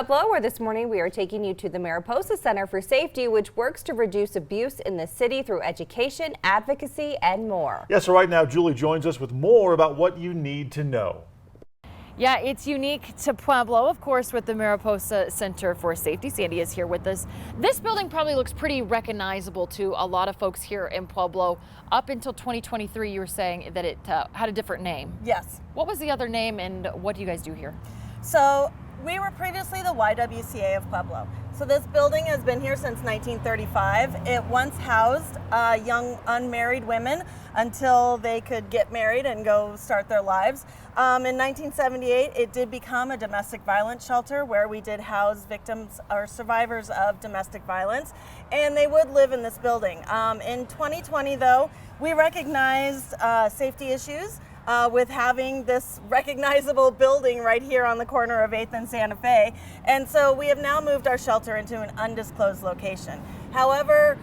Pueblo, where this morning we are taking you to the Mariposa Center for Safety, which works to reduce abuse in the city through education, advocacy, and more. Yeah, so right now Julie joins us with more about what you need to know. Yeah, it's unique to Pueblo, of course, with the Mariposa Center for Safety. Sandy is here with us. This building probably looks pretty recognizable to a lot of folks here in Pueblo. Up until 2023, you were saying that it had a different name. Yes. What was the other name, and what do you guys do here? So we were previously the YWCA of Pueblo. So this building has been here since 1935. It once housed young unmarried women until they could get married and go start their lives. In 1978, it did become a domestic violence shelter where we did house victims or survivors of domestic violence, and they would live in this building. In 2020, though, we recognized safety issues with having this recognizable building right here on the corner of 8th and Santa Fe. And so we have now moved our shelter into an undisclosed location. However,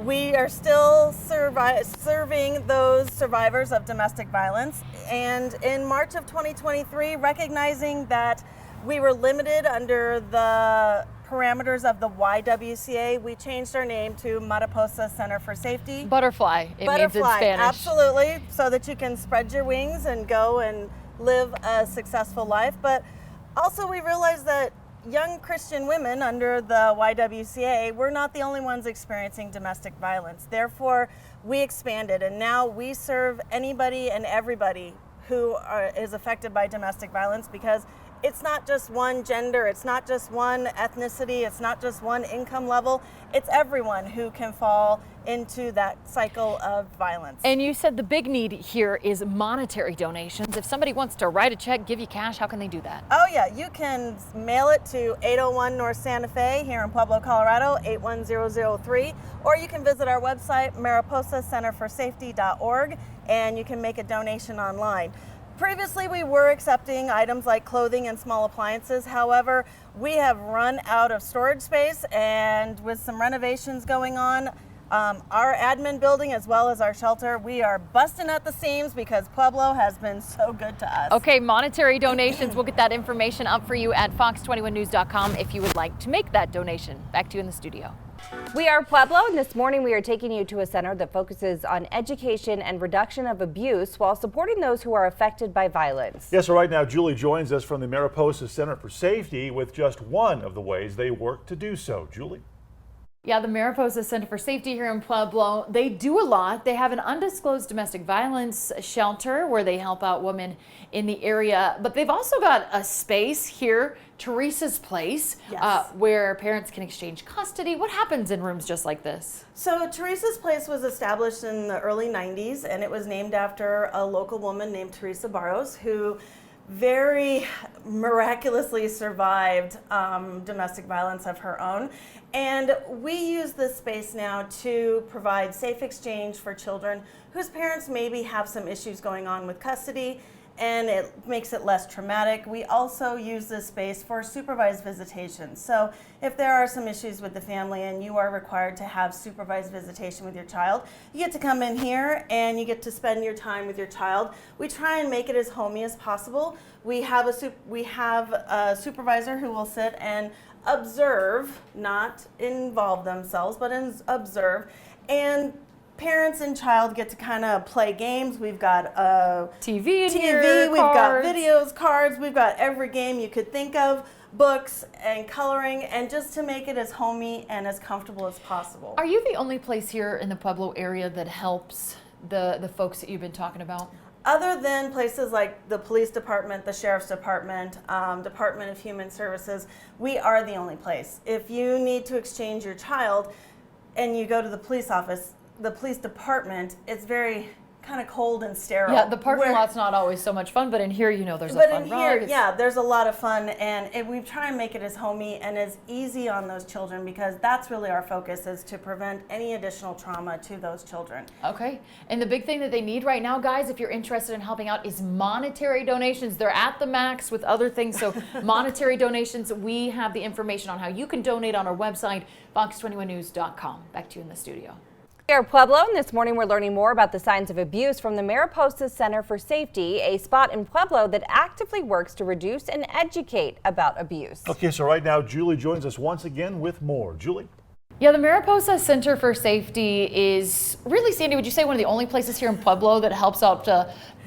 we are still serving those survivors of domestic violence. And in March of 2023, recognizing that we were limited under the parameters of the YWCA, we changed our name to Mariposa Center for Safety. Butterfly, it means in Butterfly, Spanish. absolutely, so that you can spread your wings and go and live a successful life. But also we realized that young Christian women under the YWCA were not the only ones experiencing domestic violence. Therefore, we expanded, and now we serve anybody and everybody who is affected by domestic violence, because it's not just one gender, it's not just one ethnicity, it's not just one income level, it's everyone who can fall into that cycle of violence. And you said the big need here is monetary donations. If somebody wants to write a check, give you cash, how can they do that? Oh yeah, you can mail it to 801 North Santa Fe here in Pueblo, Colorado, 81003, or you can visit our website, mariposacenterforsafety.org, and you can make a donation online. Previously, we were accepting items like clothing and small appliances. However, we have run out of storage space, and with some renovations going on, our admin building as well as our shelter, we are busting at the seams because Pueblo has been so good to us. Okay, monetary donations, we'll get that information up for you at fox21news.com if you would like to make that donation. Back to you in the studio. We are Pueblo, and this morning we are taking you to a center that focuses on education and reduction of abuse while supporting those who are affected by violence. Yeah, so right now Julie joins us from the Mariposa Center for Safety with just one of the ways they work to do so. Julie? Yeah, the Mariposa Center for Safety here in Pueblo, they do a lot. They have an undisclosed domestic violence shelter where they help out women in the area, but they've also got a space here, Teresa's Place, Yes. where parents can exchange custody. What happens in rooms just like this? So Teresa's Place was established in the early 90s, and it was named after a local woman named Teresa Barros, who very miraculously survived domestic violence of her own. And we use this space now to provide safe exchange for children whose parents maybe have some issues going on with custody, and it makes it less traumatic. We also use this space for supervised visitation. So if there are some issues with the family and you are required to have supervised visitation with your child, you get to come in here and you get to spend your time with your child. We try and make it as homey as possible. We have a supervisor who will sit and observe, not involve themselves, but observe. And parents and child get to kind of play games. We've got a TV in TV, here, we've got cards. videos, cards, we've got every game you could think of, books and coloring, and just to make it as homey and as comfortable as possible. Are you the only place here in the Pueblo area that helps the folks that you've been talking about? Other than places like the police department, the sheriff's department, Department of Human Services, we are the only place. If you need to exchange your child and you go to the police office, the police department, it's very kind of cold and sterile. Yeah, the parking lot's not always so much fun, but in here, you know, there's a But fun in ride. here, yeah, there's a lot of fun, and we try and make it as homey and as easy on those children, because that's really our focus, is to prevent any additional trauma to those children. Okay, and the big thing that they need right now, guys, if you're interested in helping out, is monetary donations. They're at the max with other things, so monetary donations, we have the information on how you can donate on our website, fox21news.com. Back to you in the studio. Here at Pueblo, and this morning we're learning more about the signs of abuse from the Mariposa Center for Safety, a spot in Pueblo that actively works to reduce and educate about abuse. Okay, so right now Julie joins us once again with more. Julie? Yeah, the Mariposa Center for Safety is really, Sandy, would you say one of the only places here in Pueblo that helps out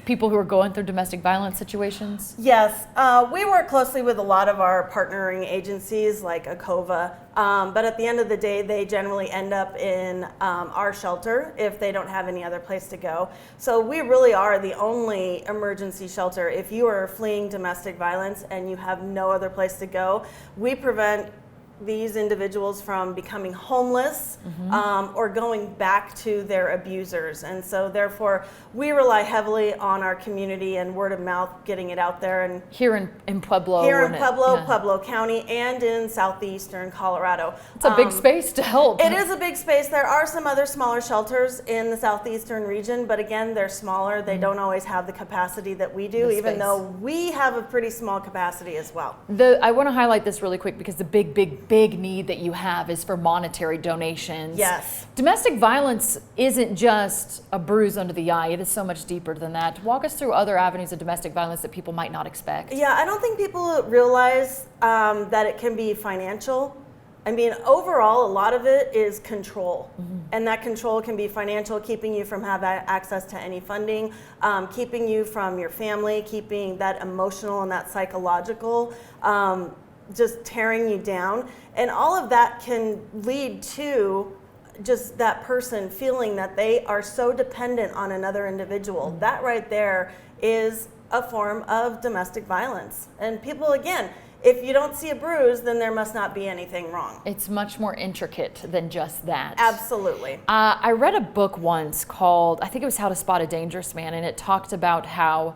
people who are going through domestic violence situations? Yes, we work closely with a lot of our partnering agencies like ACOVA, but at the end of the day, they generally end up in our shelter if they don't have any other place to go. So we really are the only emergency shelter. If you are fleeing domestic violence and you have no other place to go, we prevent these individuals from becoming homeless or going back to their abusers. And so therefore we rely heavily on our community and word of mouth, getting it out there. And here in Pueblo? Here in Pueblo, Pueblo County, and in southeastern Colorado. It's a big space to help. It is a big space. There are some other smaller shelters in the southeastern region, but again, they're smaller. They don't always have the capacity that we do, even though we have a pretty small capacity as well. I want to highlight this really quick because the big need that you have is for monetary donations. Yes. Domestic violence isn't just a bruise under the eye. It is so much deeper than that. Walk us through other avenues of domestic violence that people might not expect. Yeah, I don't think people realize that it can be financial. I mean, overall, a lot of it is control. And that control can be financial, keeping you from having access to any funding, keeping you from your family, keeping that emotional and that psychological, just tearing you down. And all of that can lead to just that person feeling that they are so dependent on another individual. That right there is a form of domestic violence. And people, again, if you don't see a bruise, then there must not be anything wrong. It's much more intricate than just that. Absolutely. I read a book once called, I think it was How to Spot a Dangerous Man, and it talked about how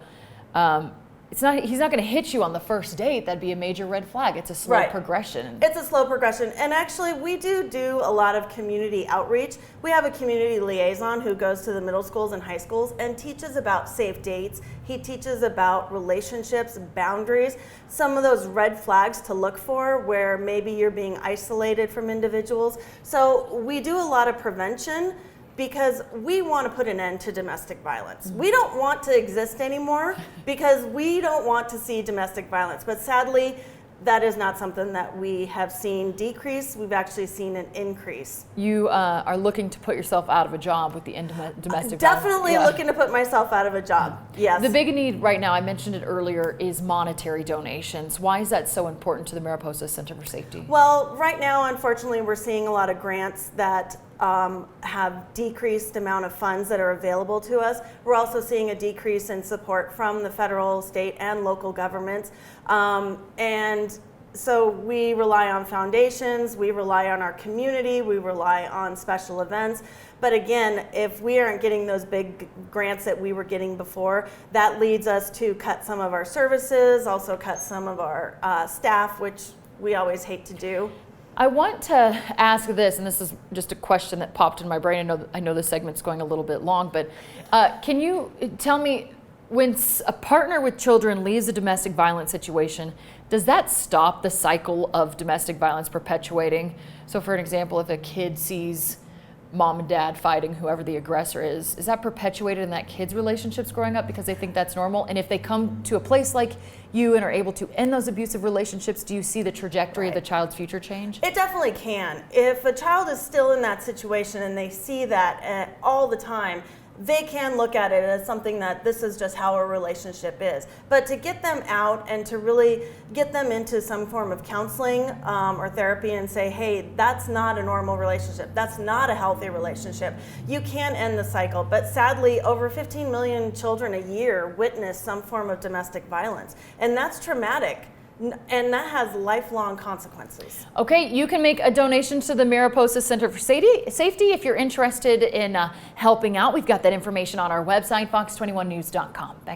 he's not going to hit you on the first date. That'd be a major red flag. It's a slow progression. It's a slow progression. And actually, we do a lot of community outreach. We have a community liaison who goes to the middle schools and high schools and teaches about safe dates. He teaches about relationships, boundaries, some of those red flags to look for where maybe you're being isolated from individuals. So we do a lot of prevention, because we want to put an end to domestic violence. We don't want to exist anymore because we don't want to see domestic violence. But sadly, that is not something that we have seen decrease. We've actually seen an increase. You are looking to put yourself out of a job with the domestic violence. Definitely looking to put myself out of a job, yes. The big need right now, I mentioned it earlier, is monetary donations. Why is that so important to the Mariposa Center for Safety? Well, right now, unfortunately, we're seeing a lot of grants that have decreased amount of funds that are available to us. We're also seeing a decrease in support from the federal, state, and local governments. And so we rely on foundations, we rely on our community, we rely on special events. But again, if we aren't getting those big grants that we were getting before, that leads us to cut some of our services, also cut some of our staff, which we always hate to do. I want to ask this, and this is just a question that popped in my brain. I know this segment's going a little bit long, but can you tell me, when a partner with children leaves a domestic violence situation, does that stop the cycle of domestic violence perpetuating? So for an example, if a kid sees mom and dad fighting whoever the aggressor is that perpetuated in that kid's relationships growing up because they think that's normal? And if they come to a place like you and are able to end those abusive relationships, do you see the trajectory of the child's future change? It definitely can. If a child is still in that situation and they see that all the time, they can look at it as something that this is just how a relationship is. But to get them out and to really get them into some form of counseling or therapy and say, hey, that's not a normal relationship. That's not a healthy relationship. You can end the cycle. But sadly, over 15 million children a year witness some form of domestic violence. And that's traumatic. And that has lifelong consequences. Okay, you can make a donation to the Mariposa Center for Safety if you're interested in helping out. We've got that information on our website, fox21news.com. Back to you.